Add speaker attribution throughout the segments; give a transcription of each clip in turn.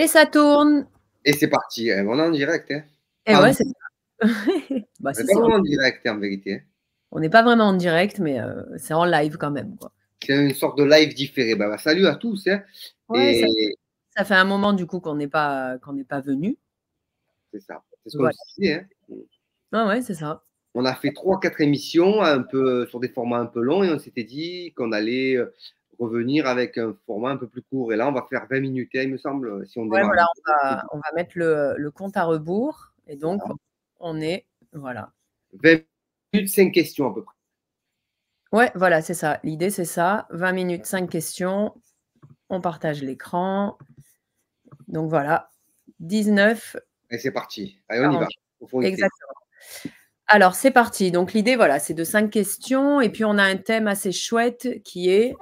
Speaker 1: Et ça tourne.
Speaker 2: Et c'est parti. On est en direct. Hein.
Speaker 1: Et ouais, c'est ça. Bah,
Speaker 2: On n'est
Speaker 1: si,
Speaker 2: pas
Speaker 1: si,
Speaker 2: vraiment en direct, en vérité. Hein.
Speaker 1: on n'est pas vraiment en direct, mais c'est en live quand même, quoi.
Speaker 2: C'est une sorte de live différé. Bah, salut à tous. Hein.
Speaker 1: Ouais,
Speaker 2: Et
Speaker 1: ça fait un moment du coup qu'on n'est pas venus.
Speaker 2: c'est ça. C'est ce qu'on
Speaker 1: Voilà.
Speaker 2: se disait. Hein.
Speaker 1: Ah ouais, c'est ça.
Speaker 2: On a fait 3-4 émissions un peu, sur des formats un peu longs et on s'était dit qu'on allait revenir avec un format un peu plus court. Et là, on va faire 20 minutes, hein, il me semble, si on
Speaker 1: Ouais,
Speaker 2: démarre.
Speaker 1: voilà, on va mettre le compte à rebours. Et donc,
Speaker 2: Voilà.
Speaker 1: on est. Voilà.
Speaker 2: 20 minutes, 5 questions à peu près.
Speaker 1: Ouais, voilà, c'est ça. L'idée, c'est ça. 20 minutes, 5 questions. On partage l'écran. Donc voilà. 19.
Speaker 2: Et c'est parti. Allez, on y va.
Speaker 1: Exactement. Alors, c'est parti. Donc, l'idée, voilà, c'est de 5 questions. Et puis, on a un thème assez chouette qui est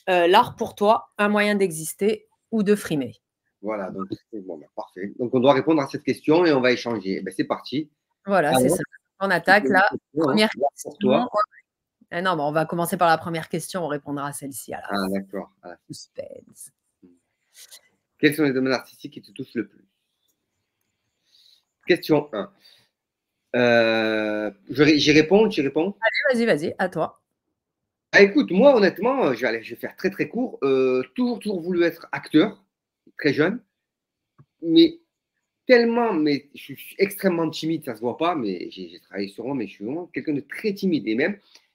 Speaker 1: l'art pour toi, un moyen d'exister ou de frimer.
Speaker 2: Voilà, donc bon, parfait. Donc, on doit répondre à cette question et on va échanger. C'est parti.
Speaker 1: Voilà, c'est ça. On attaque la première question.
Speaker 2: Pour toi.
Speaker 1: Ah non, on va commencer par la première question. On répondra à celle-ci à la fin.
Speaker 2: D'accord.
Speaker 1: Suspense.
Speaker 2: Quels sont les domaines artistiques qui te touchent le plus? Question 1. J'y réponds, tu réponds?
Speaker 1: Allez, vas-y, à toi.
Speaker 2: Écoute, moi, honnêtement, je vais faire très, très court. Toujours voulu être acteur, très jeune. Mais mais je suis extrêmement timide, ça se voit pas, mais j'ai travaillé sur moi, mais je suis vraiment quelqu'un de très timide.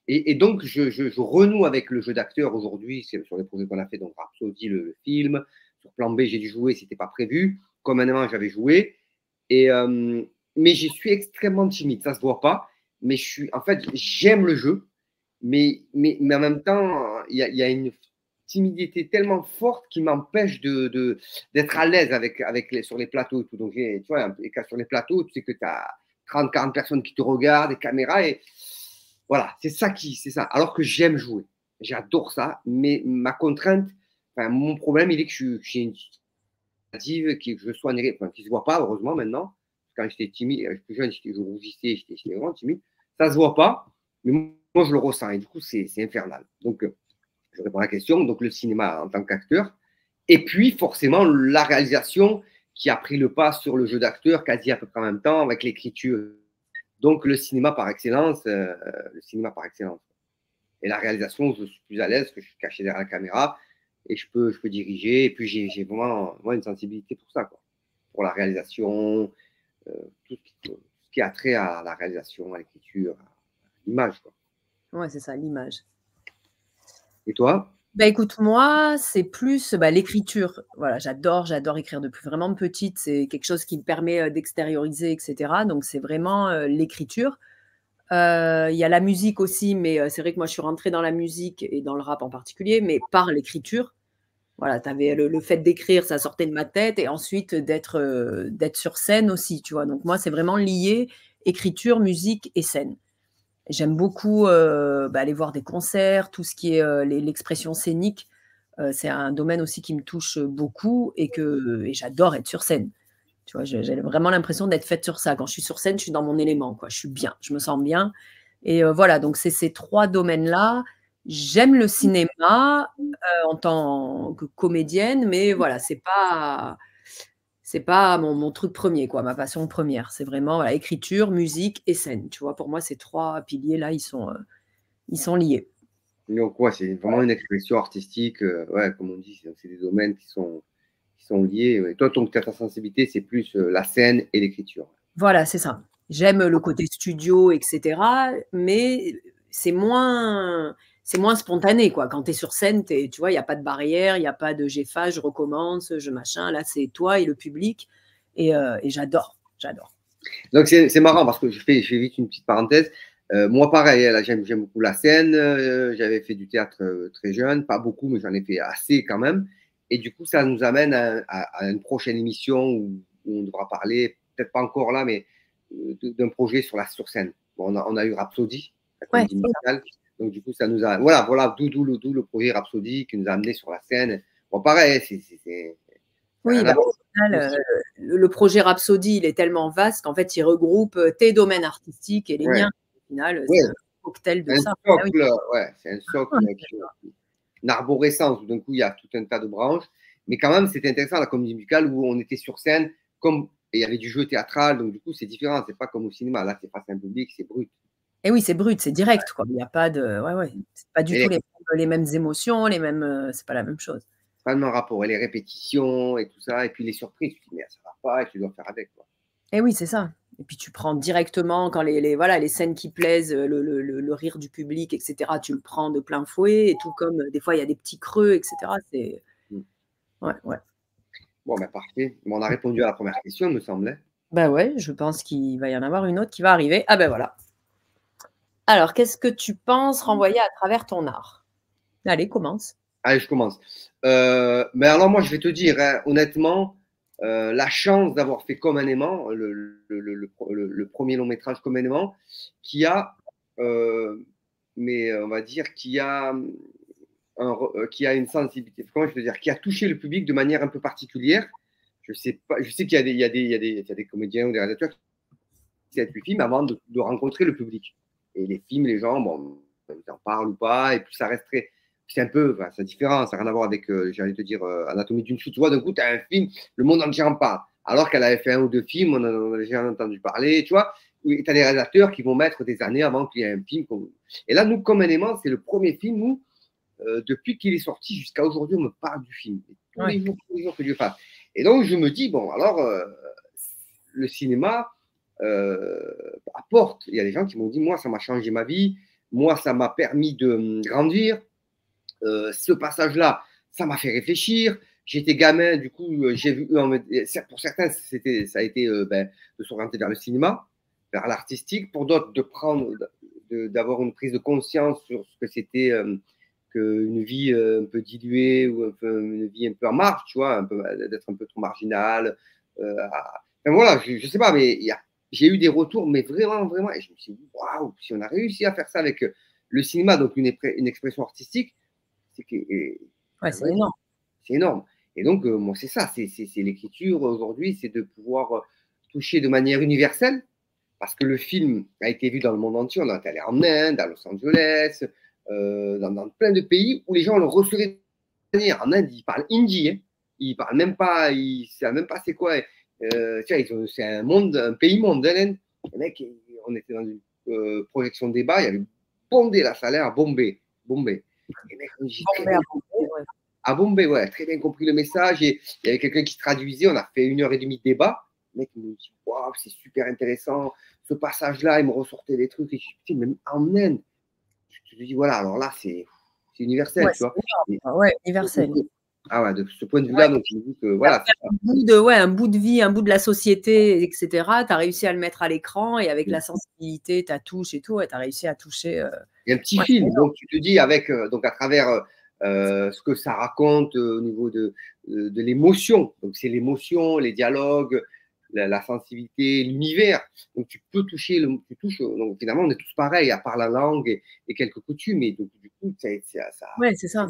Speaker 2: Et donc, je renoue avec le jeu d'acteur aujourd'hui, sur les projets qu'on a fait, donc Rhapsody, le film. Sur Plan B, j'ai dû jouer, c'était pas prévu. Comme un j'avais joué. Mais je suis extrêmement timide, ça se voit pas. Mais en fait, j'aime le jeu, mais en même temps, il y a une timidité tellement forte qui m'empêche d'être à l'aise sur les plateaux et tout. Donc, tu vois, sur les plateaux, tu sais que tu as 30-40 personnes qui te regardent, des caméras, et voilà, c'est ça. Alors que j'aime jouer, j'adore ça, mais ma contrainte, mon problème, il est que j'ai une que je soignerai, qui ne se voit pas, heureusement, maintenant. Quand j'étais timide, plus jeune, je rougissais, j'étais vraiment timide. Ça ne se voit pas, mais moi, je le ressens. Et du coup, c'est infernal. Donc, je réponds à la question. Donc, le cinéma en tant qu'acteur. Et puis, forcément, la réalisation qui a pris le pas sur le jeu d'acteur quasi à peu près en même temps avec l'écriture. Donc, le cinéma par excellence. Et la réalisation, je suis plus à l'aise, que je suis caché derrière la caméra et je peux diriger. Et puis, j'ai vraiment une sensibilité pour ça, quoi. Pour la réalisation, tout ce qui a trait à la réalisation, à l'écriture, à l'image, quoi.
Speaker 1: Ouais, c'est ça, l'image.
Speaker 2: Et toi?
Speaker 1: Écoute, moi, c'est plus l'écriture. Voilà, j'adore écrire depuis vraiment petite. C'est quelque chose qui me permet d'extérioriser, etc. Donc, c'est vraiment l'écriture. Il y a la musique aussi, mais c'est vrai que moi, je suis rentrée dans la musique et dans le rap en particulier, mais par l'écriture. Voilà, tu avais le fait d'écrire, ça sortait de ma tête, et ensuite d'être sur scène aussi, tu vois. Donc, moi, c'est vraiment lié écriture, musique et scène. J'aime beaucoup aller voir des concerts, tout ce qui est l'expression scénique. C'est un domaine aussi qui me touche beaucoup et j'adore être sur scène. Tu vois, j'ai vraiment l'impression d'être faite sur ça. Quand je suis sur scène, je suis dans mon élément, quoi. Je suis bien, je me sens bien. Et voilà, donc c'est ces 3 domaines-là. J'aime le cinéma en tant que comédienne, mais voilà, c'est pas mon truc premier, quoi, ma passion première. C'est vraiment voilà, écriture, musique et scène. Tu vois, pour moi, ces 3 piliers-là, ils sont liés.
Speaker 2: Donc, ouais, c'est vraiment une expression artistique. Ouais, comme on dit, c'est des domaines qui sont liés. Et toi, ta sensibilité, c'est plus la scène et l'écriture.
Speaker 1: Voilà, c'est ça. J'aime le côté studio, etc. Mais c'est moins spontané, quoi. Quand tu es sur scène, tu vois, il n'y a pas de barrière, il n'y a pas de j'efface, je recommence, je machin. Là, c'est toi et le public. Et j'adore.
Speaker 2: Donc, c'est marrant parce que je fais vite une petite parenthèse. Moi, pareil, là, j'aime beaucoup la scène. J'avais fait du théâtre très jeune, pas beaucoup, mais j'en ai fait assez quand même. Et du coup, ça nous amène à une prochaine émission où on devra parler, peut-être pas encore là, mais d'un projet sur scène. Bon, on a eu Rhapsody, la comédie musicale. Donc, du coup, ça nous a. Voilà, d'où le projet Rhapsody qui nous a amené sur la scène. Bon, pareil, c'est.
Speaker 1: Oui, au final, le projet Rhapsody, il est tellement vaste qu'en fait, il regroupe tes domaines artistiques et les miens. Au final, c'est un cocktail de ça.
Speaker 2: C'est un socle, une arborescence où d'un coup, il y a tout un tas de branches. Mais quand même, c'était intéressant la comédie musicale où on était sur scène, et il y avait du jeu théâtral, donc du coup, c'est différent. C'est pas comme au cinéma. Là, c'est face à un public, c'est brut.
Speaker 1: Et oui, c'est brut, c'est direct, quoi. Il n'y a pas de. Ouais, ouais. C'est pas du
Speaker 2: Et
Speaker 1: tout les mêmes émotions, les mêmes. C'est pas la même chose.
Speaker 2: pas le même rapport. Et les répétitions et tout ça, et puis les surprises. Tu te dis, mais ça va pas, et tu dois faire avec, quoi.
Speaker 1: Et oui, c'est ça. Et puis tu prends directement, quand voilà, les scènes qui plaisent, le rire du public, etc., tu le prends de plein fouet. Et tout comme des fois, il y a des petits creux, etc. C'est. Ouais, ouais.
Speaker 2: Bon, ben parfait. Bon, on a répondu à la première question, me semblait.
Speaker 1: Ben ouais, je pense qu'il va y en avoir une autre qui va arriver. Ah ben voilà. Alors, qu'est-ce que tu penses renvoyer à travers ton art? Allez, commence.
Speaker 2: Allez, je commence. Mais alors, moi, je vais te dire, hein, honnêtement, la chance d'avoir fait Comme un aimant, le premier long métrage Comme un aimant, qui a, mais on va dire, qui a une sensibilité, comment je peux dire, qui a touché le public de manière un peu particulière. Je sais pas, je sais qu'il y a des comédiens ou des réalisateurs qui ont fait films avant de rencontrer le public. Et les films, les gens, bon, ils en parlent ou pas, et puis ça reste très. C'est un peu, enfin, c'est différent, ça n'a rien à voir avec, j'allais te dire, Anatomie d'une chute. Tu vois, d'un coup, tu as un film, le monde entier en parle. Alors qu'elle avait fait 1 ou 2 films, on en a déjà entendu parler, tu vois. Tu as des réalisateurs qui vont mettre des années avant qu'il y ait un film. Et là, nous, Comme un aimant, c'est le premier film où, depuis qu'il est sorti jusqu'à aujourd'hui, on me parle du film. Et tous les jours que Dieu fasse. Et donc, je me dis, bon, alors, le cinéma apporte. Il y a des gens qui m'ont dit, moi, ça m'a changé ma vie. Moi, ça m'a permis de grandir. Ce passage-là, ça m'a fait réfléchir. J'étais gamin, du coup, j'ai vu, pour certains, ça a été de s'orienter vers le cinéma, vers l'artistique. Pour d'autres, d'avoir une prise de conscience sur ce que c'était qu'une vie un peu diluée ou une vie un peu en marge, tu vois, d'être un peu trop marginal. Enfin, voilà, je ne sais pas, mais j'ai eu des retours, mais vraiment, vraiment, et je me suis dit, waouh, si on a réussi à faire ça avec le cinéma, donc une expression artistique, c'est
Speaker 1: c'est énorme.
Speaker 2: C'est énorme. Et donc, moi, c'est ça, c'est l'écriture aujourd'hui, c'est de pouvoir toucher de manière universelle, parce que le film a été vu dans le monde entier. On est allé en Inde, à Los Angeles, dans plein de pays où les gens le recevaient. En Inde, ils parlent hindi, hein. Ils parlent même pas, ils ne savent même pas c'est quoi. C'est un pays monde, hein, l'Inde. Les mecs, on était dans une projection de débat, il y avait bondé la salle à Bombay. Les mecs, à Bombay, ouais, très bien compris le message. Et il y avait quelqu'un qui traduisait. On a fait 1h30 de débat. Le mec me dit, waouh, c'est super intéressant. Ce passage-là, il me ressortait des trucs. Et je dis, même en Inde, je te dis, voilà, alors là, c'est universel, tu vois.
Speaker 1: Ouais, universel.
Speaker 2: Ah ouais, de ce point de vue-là, donc je me dis que voilà.
Speaker 1: Un bout de vie, un bout de la société, etc. Tu as réussi à le mettre à l'écran et avec la sensibilité, ta touche et tout, tu as réussi à toucher.
Speaker 2: Il y a un petit film, donc tu te dis, donc à travers ce que ça raconte au niveau de l'émotion. Donc c'est l'émotion, les dialogues, la sensibilité, l'univers. Donc tu peux toucher, donc finalement on est tous pareils, à part la langue et quelques coutumes. Et donc du coup, ça.
Speaker 1: Ouais, c'est ça.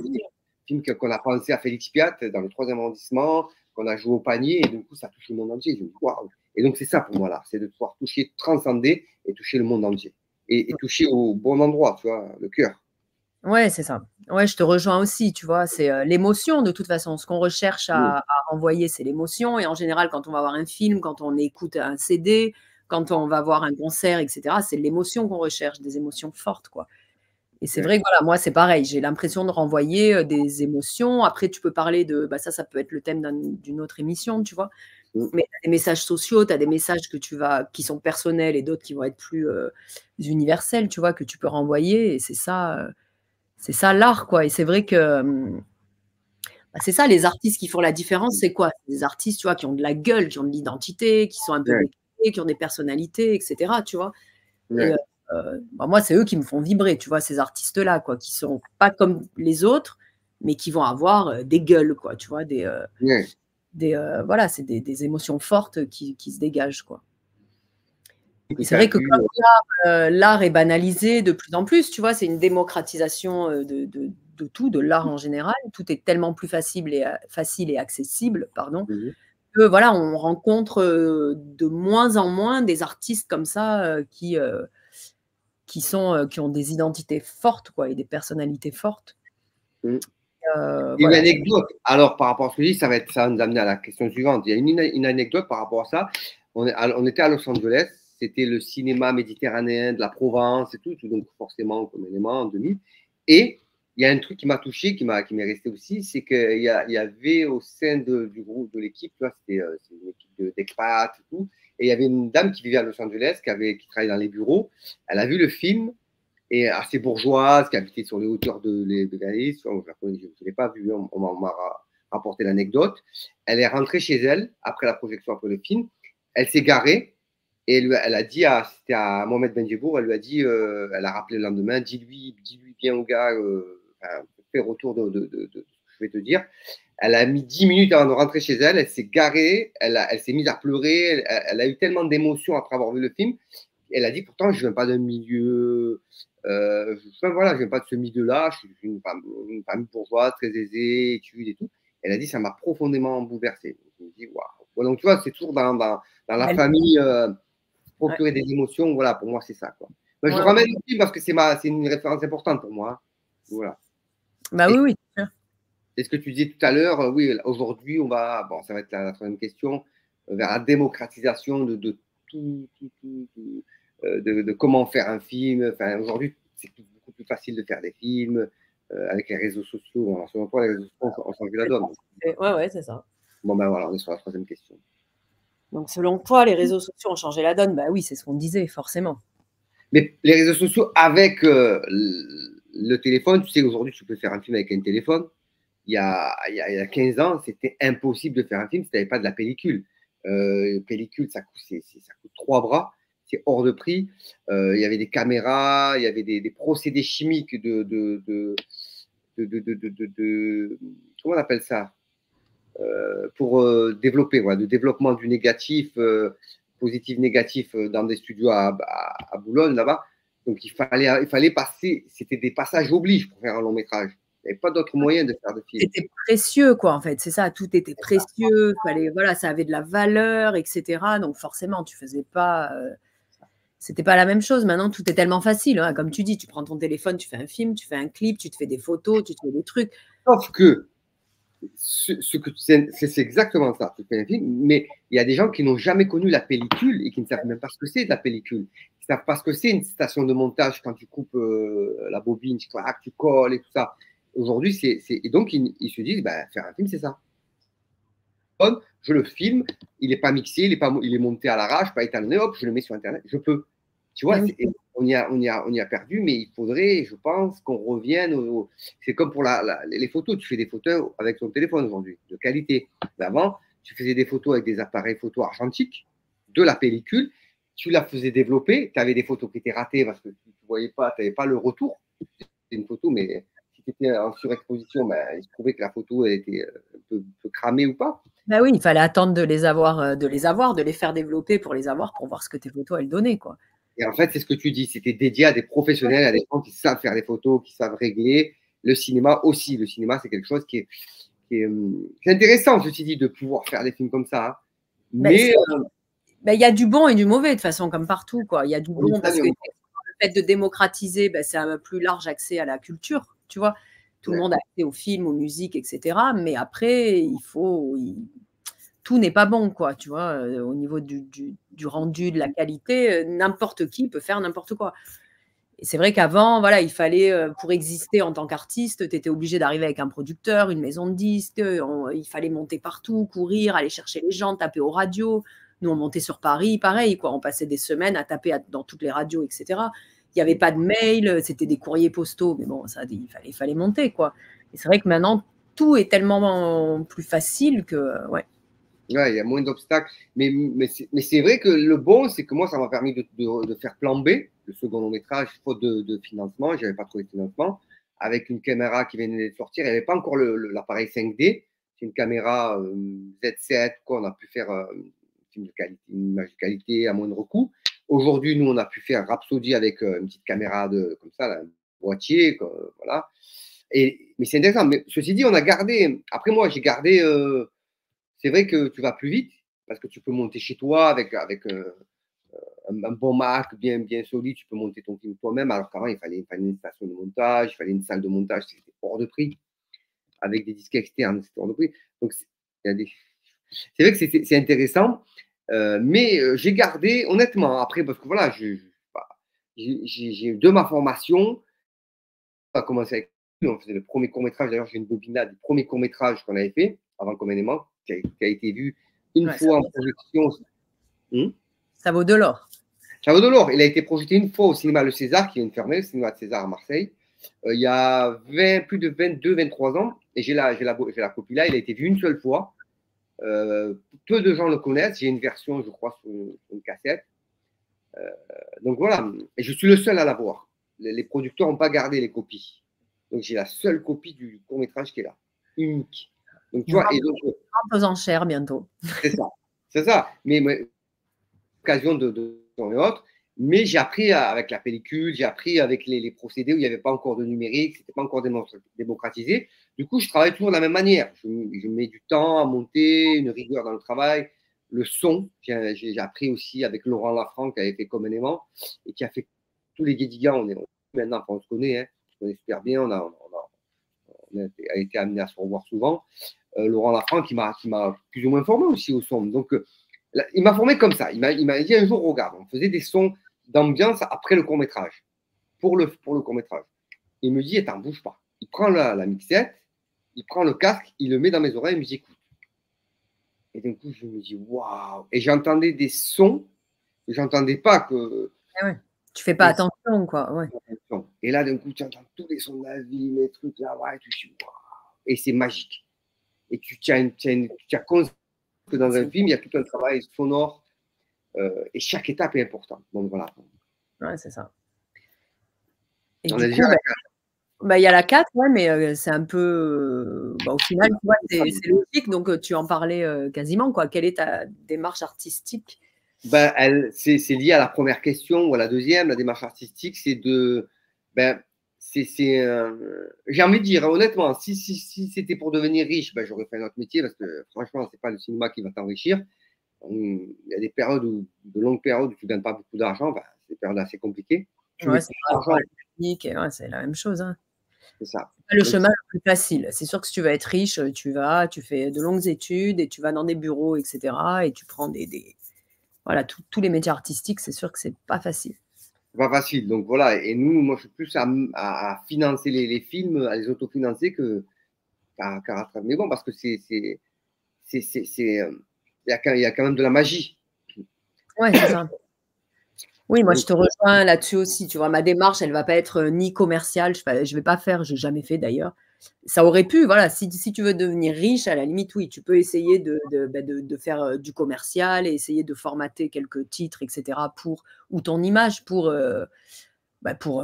Speaker 2: Film qu'on a pensé à Félix Piat dans le 3e arrondissement, qu'on a joué au panier, et du coup, ça touche le monde entier. Je me dis, waouh. Et donc, c'est ça pour moi, là, c'est de pouvoir toucher, transcender et toucher le monde entier. Et toucher au bon endroit, tu vois, le cœur.
Speaker 1: Ouais, c'est ça. Ouais, je te rejoins aussi, tu vois, c'est l'émotion de toute façon. Ce qu'on recherche à renvoyer, c'est l'émotion. Et en général, quand on va voir un film, quand on écoute un CD, quand on va voir un concert, etc., c'est l'émotion qu'on recherche, des émotions fortes, quoi. Et c'est vrai que voilà, moi, c'est pareil. J'ai l'impression de renvoyer des émotions. Après, tu peux parler de. Ça peut être le thème d'une autre émission, tu vois. Mais tu as des messages sociaux, tu as des messages qui sont personnels et d'autres qui vont être plus universels, tu vois, que tu peux renvoyer. Et c'est ça l'art, quoi. Et c'est vrai que. C'est ça, les artistes qui font la différence, c'est quoi? C'est des artistes, tu vois, qui ont de la gueule, qui ont de l'identité, qui sont un peu décalés, qui ont des personnalités, etc., tu vois. Et, moi, c'est eux qui me font vibrer, tu vois, ces artistes-là, quoi, qui sont pas comme les autres, mais qui vont avoir des gueules, quoi, tu vois, voilà, c'est des émotions fortes qui se dégagent, quoi. Et c'est vrai que comme l'art est banalisé de plus en plus, tu vois, c'est une démocratisation de tout, de l'art en général. Tout est tellement plus facile et accessible, pardon, que voilà, on rencontre de moins en moins des artistes comme ça qui ont des identités fortes, quoi, et des personnalités fortes.
Speaker 2: Il y a une
Speaker 1: voilà.
Speaker 2: anecdote. Alors, par rapport à ce que je dis, ça va nous amener à la question suivante. Il y a une anecdote par rapport à ça. On était à Los Angeles. C'était le cinéma méditerranéen de la Provence et tout, donc forcément comme élément en 2000. Et il y a un truc qui m'a touché, qui m'est resté aussi, c'est qu'il y avait au sein du groupe, de l'équipe, c'était une équipe d'expats et tout, et il y avait une dame qui vivait à Los Angeles, qui travaillait dans les bureaux. Elle a vu le film, et assez bourgeoise, qui habitait sur les hauteurs de Galice. Je ne l'ai pas vu, on m'a rapporté l'anecdote. Elle est rentrée chez elle, après la projection, après le film. Elle s'est garée, et elle a dit c'était à Mohamed Benjebour, elle lui a dit, elle a rappelé le lendemain, dis-lui bien au gars, fais retour de ce que je vais te dire. Elle a mis 10 minutes avant de rentrer chez elle, elle s'est garée, elle s'est mise à pleurer, elle a eu tellement d'émotions après avoir vu le film. Elle a dit, pourtant, je ne viens pas d'un milieu, voilà, je ne viens pas de ce milieu-là, je suis une famille bourgeoise, très aisée, études et tout. Elle a dit, ça m'a profondément bouleversé. Je me dis, waouh. Donc, tu vois, c'est toujours dans la famille, procurer des émotions, voilà, pour moi, c'est ça, quoi. Ben, je le ramène aussi parce que c'est une référence importante pour moi. Voilà.
Speaker 1: Bah oui, oui.
Speaker 2: C'est ce que tu disais tout à l'heure. Oui, aujourd'hui, ça va être la troisième question, vers la démocratisation de tout, de comment faire un film. Enfin, aujourd'hui, c'est beaucoup plus facile de faire des films avec les réseaux sociaux. Alors, selon toi, les réseaux sociaux ont changé la donne.
Speaker 1: Ouais, c'est ça.
Speaker 2: Bon, ben voilà, on est sur la troisième question.
Speaker 1: Donc, selon toi, les réseaux sociaux ont changé la donne? Bah oui, c'est ce qu'on disait, forcément.
Speaker 2: Mais les réseaux sociaux avec le téléphone, tu sais, aujourd'hui, tu peux faire un film avec un téléphone. Il y a 15 ans, c'était impossible de faire un film si tu n'avais pas de la pellicule. Pellicule, ça coûte 3 bras, c'est hors de prix. Il y avait des caméras, il y avait des procédés chimiques comment on appelle ça, pour développer, voilà, de développement du négatif, positif, négatif dans des studios à Boulogne, là-bas. Donc, il fallait passer, c'était des passages obliges pour faire un long métrage. Il n'y avait pas d'autre moyen de faire de film.
Speaker 1: C'était précieux, quoi, en fait, c'est ça, tout était précieux, fallait, voilà, ça avait de la valeur, etc. Donc, forcément, tu faisais pas. C'était pas la même chose. Maintenant, tout est tellement facile. Hein. Comme tu dis, tu prends ton téléphone, tu fais un film, tu fais un clip, tu te fais des photos, tu te fais des trucs.
Speaker 2: Sauf que c'est exactement ça. Tu fais un film, mais il y a des gens qui n'ont jamais connu la pellicule et qui ne savent même pas ce que c'est de la pellicule. Ils ne savent pas ce que c'est une station de montage quand tu coupes la bobine, tu colles et tout ça. Aujourd'hui, et donc ils se disent, bah, faire un film, c'est ça. Je le filme, il n'est pas mixé, il est monté à l'arrache, pas étalonné, hop, je le mets sur Internet, je peux. Tu vois, on y a perdu, mais il faudrait, je pense, qu'on revienne c'est comme pour les photos. Tu fais des photos avec ton téléphone aujourd'hui, de qualité. Avant, tu faisais des photos avec des appareils photo argentiques, de la pellicule, tu la faisais développer, tu avais des photos qui étaient ratées parce que tu ne voyais pas, tu n'avais pas le retour. C'était une photo, mais si tu étais en surexposition, ben, il se trouvait que la photo était un peu cramée ou pas.
Speaker 1: Bah oui, il fallait attendre de les avoir, de les faire développer pour les avoir, pour voir ce que tes photos, elles donnaient, quoi.
Speaker 2: Et en fait, c'est ce que tu dis, c'était dédié à des professionnels, à des gens qui savent faire des photos, qui savent régler. Le cinéma aussi. Le cinéma, c'est quelque chose qui est intéressant, je suis dit, de pouvoir faire des films comme ça. Hein. Mais
Speaker 1: il y a du bon et du mauvais, de toute façon, comme partout, quoi. Il y a du bon parce que le fait de démocratiser, c'est un plus large accès à la culture, tu vois. Tout le monde a accès aux films, aux musiques, etc. Mais après, tout n'est pas bon, quoi, tu vois, au niveau du rendu, de la qualité, n'importe qui peut faire n'importe quoi. Et c'est vrai qu'avant, voilà, il fallait, pour exister en tant qu'artiste, tu étais obligé d'arriver avec un producteur, une maison de disques, il fallait monter partout, courir, aller chercher les gens, taper aux radios. Nous, on montait sur Paris, pareil, quoi, on passait des semaines à taper dans toutes les radios, etc. Il n'y avait pas de mail, c'était des courriers postaux, mais bon, ça, il fallait monter, quoi. Et c'est vrai que maintenant, tout est tellement plus facile que, ouais.
Speaker 2: Ouais, il y a moins d'obstacles. Mais c'est vrai que le bon, c'est que moi, ça m'a permis de faire plan B, le second long métrage, faute de financement. Je n'avais pas trouvé de financement. Avec une caméra qui venait de sortir. Il n'y avait pas encore l'appareil 5D. C'est une caméra Z7. Quoi, on a pu faire une image de qualité à moindre coût. Aujourd'hui, nous, on a pu faire Rhapsody avec une petite caméra comme ça, là, un boîtier. Voilà. Mais c'est intéressant. Mais ceci dit, on a gardé. Après, moi, j'ai gardé. C'est vrai que tu vas plus vite parce que tu peux monter chez toi avec un bon Mac bien solide, tu peux monter ton film toi-même. Alors qu'avant, il fallait une station de montage, il fallait une salle de montage, c'était hors de prix. avec des disques externes. Donc, c'est vrai que c'est intéressant, mais j'ai gardé, honnêtement, après, parce que voilà, de ma formation, on a commencé avec on faisait le premier court-métrage. D'ailleurs, j'ai une bobinade du premier court-métrage qu'on avait fait avant Comme un aimant, qui a été vu une fois en projection.
Speaker 1: Ça vaut de l'or.
Speaker 2: Ça vaut de l'or. Il a été projeté une fois au cinéma Le César, qui vient de fermer, le cinéma de César à Marseille, il y a plus de 22, 23 ans. Et j'ai la copie là. Il a été vu une seule fois. Peu de gens le connaissent. J'ai une version, je crois, sur une cassette. Donc voilà. Et je suis le seul à l'avoir. Les producteurs n'ont pas gardé les copies. Donc j'ai la seule copie du court-métrage qui est là. Unique. Donc tu vois. Et donc,
Speaker 1: aux enchères bientôt.
Speaker 2: C'est ça. C'est ça. Mais occasion de et autres. Mais j'ai appris avec la pellicule, j'ai appris avec les procédés où il n'y avait pas encore de numérique, c'était pas encore démocratisé. Du coup, je travaille toujours de la même manière. Je mets du temps à monter, une rigueur dans le travail. Le son, j'ai appris aussi avec Laurent Lafranc qui avait fait Comme un aimant et qui a fait tous les Guédiguians. Maintenant, on se connaît, hein, on se connaît super bien, on a été amené à se revoir souvent. Laurent Lafranc qui m'a plus ou moins formé aussi au son. Donc, il m'a formé comme ça. Il m'a dit un jour, regarde, on faisait des sons d'ambiance après le court-métrage, pour le court-métrage. Il me dit, attends, bouge pas. Il prend la mixette, il prend le casque, il le met dans mes oreilles, il me dit, écoute. Et d'un coup, je me dis, waouh. Et j'entendais des sons, et j'entendais pas que.
Speaker 1: Ouais. Tu fais pas attention, quoi. Ouais.
Speaker 2: Et là, d'un coup, tu entends tous les sons de la vie, les trucs là, ouais, tu dis, waouh. Et c'est magique. Et tu as conscience que dans un film, il y a tout un travail sonore et chaque étape est importante. Donc voilà.
Speaker 1: Ouais, c'est ça. Et
Speaker 2: on
Speaker 1: du
Speaker 2: a
Speaker 1: coup,
Speaker 2: déjà
Speaker 1: il y a la 4, ouais, mais c'est un peu. Au final, tu vois, c'est logique, donc tu en parlais quasiment, quoi. Quelle est ta démarche artistique?
Speaker 2: C'est lié à la première question ou à la deuxième. La démarche artistique, c'est de. J'ai envie de dire, honnêtement, si c'était pour devenir riche, j'aurais fait un autre métier parce que franchement, c'est pas le cinéma qui va t'enrichir. Il y a des périodes de longues périodes où tu ne gagnes pas beaucoup d'argent. C'est des périodes assez compliquées.
Speaker 1: Ouais, c'est la même chose. Hein.
Speaker 2: C'est ça.
Speaker 1: C'est le chemin le plus facile. C'est sûr que si tu veux être riche, tu fais de longues études et tu vas dans des bureaux, etc. Et tu prends voilà, tous les métiers artistiques, c'est sûr que c'est pas facile.
Speaker 2: Pas facile. Donc voilà. Et moi, je suis plus à financer les films, à les autofinancer qu'à rattraper. Mais bon, parce que il y a quand même de la magie.
Speaker 1: Ouais, c'est ça. Oui, moi, je te rejoins là-dessus aussi. Tu vois, ma démarche, elle ne va pas être ni commerciale. Je ne vais pas faire, je n'ai jamais fait d'ailleurs. Ça aurait pu, voilà, si tu veux devenir riche, à la limite, oui, tu peux essayer de faire du commercial et essayer de formater quelques titres, etc., ou ton image pour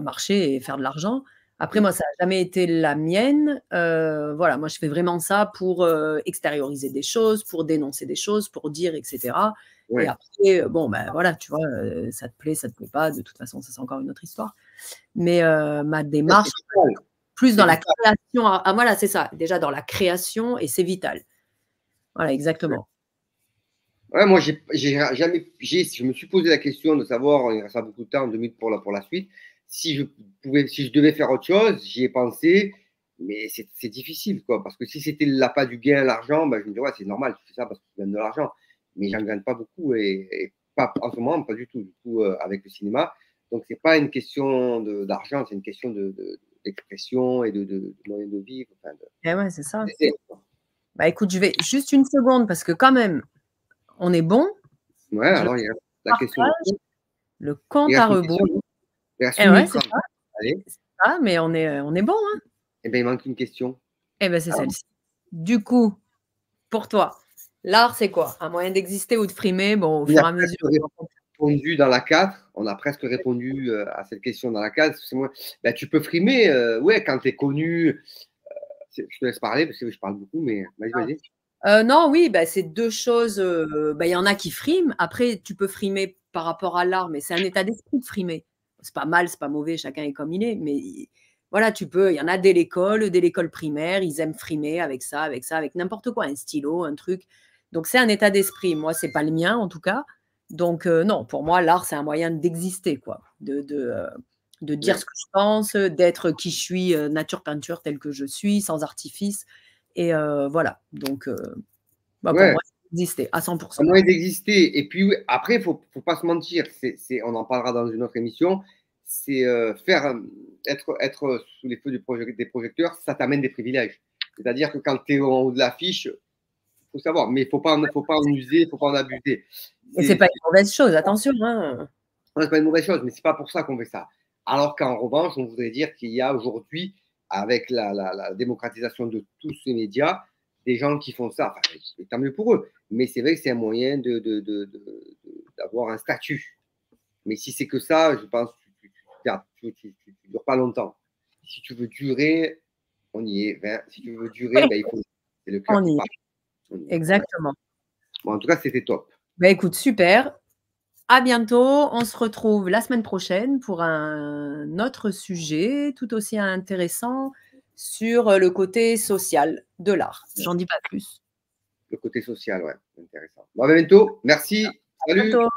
Speaker 1: marcher et faire de l'argent. Après, moi, ça n'a jamais été la mienne. Voilà, moi, je fais vraiment ça pour extérioriser des choses, pour dénoncer des choses, pour dire, etc. Ouais. Et après, voilà, tu vois, ça te plaît pas. De toute façon, ça, c'est encore une autre histoire. Mais ma démarche, plus dans la création. Voilà, c'est ça. Déjà dans la création, et c'est vital. Voilà, exactement.
Speaker 2: Ouais, moi, je me suis posé la question de savoir, il reste beaucoup de temps, 2 minutes pour la suite, si je devais faire autre chose, j'y ai pensé, mais c'est difficile, quoi, parce que si c'était l'appât du gain, l'argent, je me dis, ouais, c'est normal, tu fais ça parce que tu gagnes de l'argent, mais j'en gagne pas beaucoup et pas, en ce moment, pas du tout, avec le cinéma. Donc, c'est pas une question d'argent, c'est une question d'expression et de moyens de vivre.
Speaker 1: Ouais, c'est ça. Écoute, je vais juste une seconde parce que quand même, on est bon.
Speaker 2: Ouais, alors il y a la question.
Speaker 1: Le compte à rebours.
Speaker 2: Ouais,
Speaker 1: c'est ça. C'est ça, mais on est bon. Hein.
Speaker 2: Eh bien, il manque une question.
Speaker 1: Eh bien, c'est celle-ci. Du coup, pour toi, l'art, c'est quoi? Un moyen d'exister ou de frimer? Bon, au fur et à mesure.
Speaker 2: Répondu dans la 4. On a presque répondu à cette question dans la 4. Tu peux frimer, ouais, quand tu es connu. Je te laisse parler parce que je parle beaucoup, mais vas-y.
Speaker 1: Non, oui, c'est deux choses. Il y en a qui friment. Après, tu peux frimer par rapport à l'art, mais c'est un état d'esprit de frimer. C'est pas mal, c'est pas mauvais, chacun est comme il est. Mais voilà, il y en a dès l'école primaire, ils aiment frimer avec ça, avec n'importe quoi, un stylo, un truc. Donc, c'est un état d'esprit. Moi, c'est pas le mien, en tout cas. Donc, non, pour moi, l'art, c'est un moyen d'exister, quoi. De dire ce que je pense, d'être qui je suis, nature peinture, tel que je suis, sans artifice. Et voilà, donc pour
Speaker 2: Ouais.
Speaker 1: moi, ça existait à 100%.
Speaker 2: Un moyen d'exister. Et puis, après, il faut pas se mentir. On en parlera dans une autre émission. C'est être sous les feux des projecteurs, ça t'amène des privilèges. C'est-à-dire que quand tu es en haut de l'affiche, il faut savoir, mais il ne faut pas en user, il ne faut pas en abuser.
Speaker 1: Et c'est pas une mauvaise chose, attention. Hein.
Speaker 2: Non, c'est pas une mauvaise chose, mais c'est pas pour ça qu'on fait ça. Alors qu'en revanche, on voudrait dire qu'il y a aujourd'hui, avec la démocratisation de tous ces médias, des gens qui font ça. Enfin, tant mieux pour eux. Mais c'est vrai que c'est un moyen d'avoir un statut. Mais si c'est que ça, je pense que tu ne dures pas longtemps. Si tu veux durer, on y est. Ben, si tu veux durer, ben, c'est le cœur
Speaker 1: On
Speaker 2: qui
Speaker 1: y
Speaker 2: parle.
Speaker 1: est. Exactement.
Speaker 2: Bon, en tout cas, c'était top.
Speaker 1: Ben, écoute, super. À bientôt. On se retrouve la semaine prochaine pour un autre sujet tout aussi intéressant sur le côté social de l'art. J'en dis pas plus.
Speaker 2: Le côté social, ouais, intéressant. Bon, à bientôt. Merci.
Speaker 1: À
Speaker 2: Salut.
Speaker 1: bientôt.